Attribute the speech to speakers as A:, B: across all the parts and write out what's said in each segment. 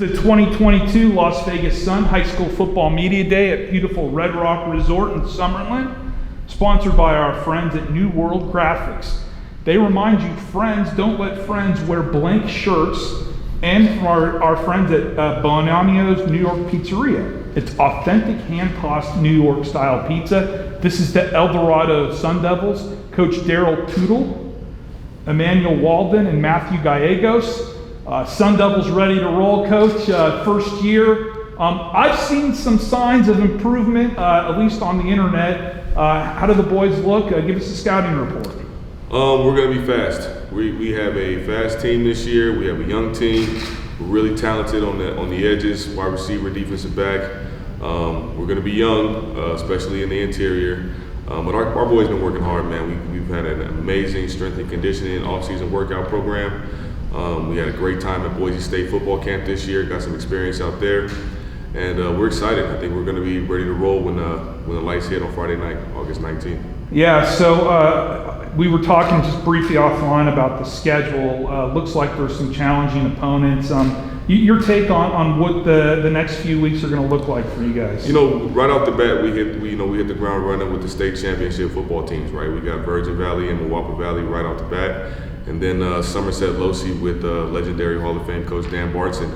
A: the 2022 Las Vegas Sun High School Football Media Day at beautiful Red Rock Resort in Summerlin, sponsored by our friends at New World Graphics. They remind you, friends, don't let friends wear blank shirts, and from our friends at Bonanno's New York Pizzeria. It's authentic hand-tossed New York-style pizza. This is the ELDORADO Sun Devils, Coach Daryl Tootle, Emmanuel Walden, and Matthew Gallegos. Sun Devils ready to roll, Coach. First year. I've seen some signs of improvement, at least on the internet. How do the boys look? Give us a scouting report.
B: We're going to be fast. We have a fast team this year. We have a young team. We're really talented on the edges, wide receiver, defensive back. We're going to be young, especially in the interior. But our boys been working hard, man. We've had an amazing strength and conditioning off-season workout program. We had a great time at Boise State football camp this year. Got some experience out there, and we're excited. I think we're going to be ready to roll when the lights hit on Friday night, August 19th.
A: Yeah. So we were talking just briefly offline about the schedule. Looks like there's some challenging opponents. Your take on what the next few weeks are going to look like for you guys?
B: You know, right off the bat, we hit the ground running with the state championship football teams. Right, we got Virgin Valley and Milwaukee Valley right off the bat, and then Somerset Losi with legendary Hall of Fame coach Dan Bartson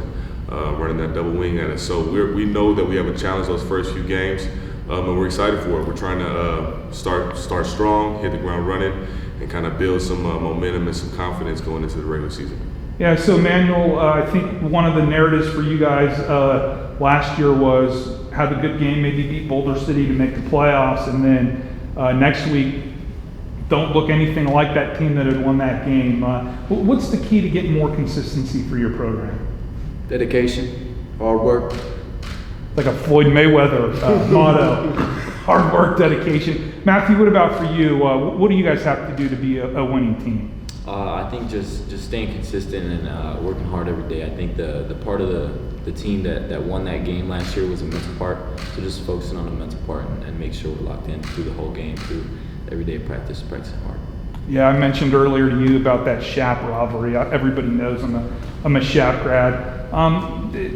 B: running that double wing at us. So we know that we have a challenge those first few games, and we're excited for it. We're trying to start strong, hit the ground running, and kind of build some momentum and some confidence going into the regular season.
A: Yeah, so Manuel, I think one of the narratives for you guys last year was have a good game, maybe beat Boulder City to make the playoffs, and then next week don't look anything like that team that had won that game. What's the key to getting more consistency for your program?
C: Dedication, hard work.
A: Like a Floyd Mayweather motto, hard work, dedication. Matthew, what about for you? What do you guys have to do to be a winning team?
C: I think just staying consistent and working hard every day. I think the part of the team that won that game last year was the mental part. So just focusing on the mental part and make sure we're locked in through the whole game, through everyday practicing hard.
A: Yeah, I mentioned earlier to you about that Shap rivalry. Everybody knows I'm a Shap grad.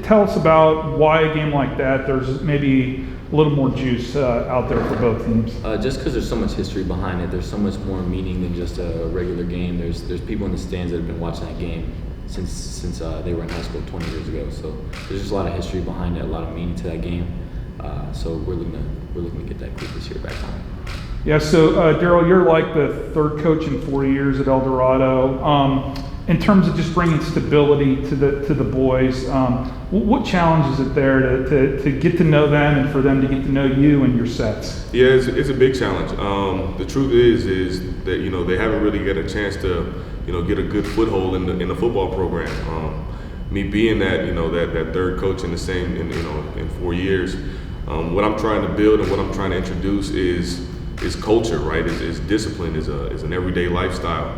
A: Tell us about why a game like that, there's maybe a little more juice out there for both teams.
C: Just because there's so much history behind it, there's so much more meaning than just a regular game. There's people in the stands that have been watching that game since they were in high school 20 years ago. So there's just a lot of history behind it, a lot of meaning to that game. So we're looking to get that group this year back home.
A: Yeah. So Daryl, you're like the third coach in 4 years at ELDORADO. In terms of just bringing stability to the boys, what challenge is it there to get to know them and for them to get to know you and your sets?
B: Yeah, it's a big challenge. The truth is that they haven't really got a chance to get a good foothold in the football program. Me being that that third coach in the same in 4 years, what I'm trying to build and what I'm trying to introduce is culture, right? Is discipline, is an everyday lifestyle.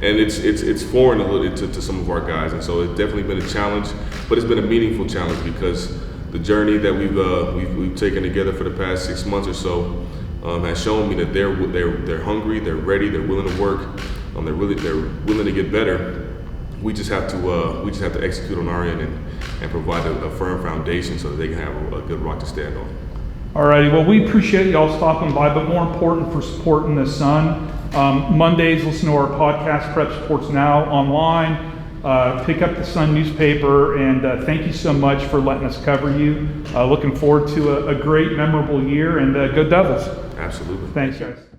B: And it's foreign a little to some of our guys, and so it's definitely been a challenge, but it's been a meaningful challenge because the journey that we've taken together for the past 6 months or so has shown me that they're hungry, they're ready, they're willing to work, they're willing to get better. We just have to execute on our end and provide a firm foundation so that they can have a good rock to stand on.
A: Alrighty, well, we appreciate y'all stopping by, but more important for supporting the Sun. Mondays, listen to our podcast, Prep Sports Now, online. Pick up the Sun newspaper, and thank you so much for letting us cover you. Looking forward to a great, memorable year, and go Devils.
B: Absolutely.
A: Thanks, guys.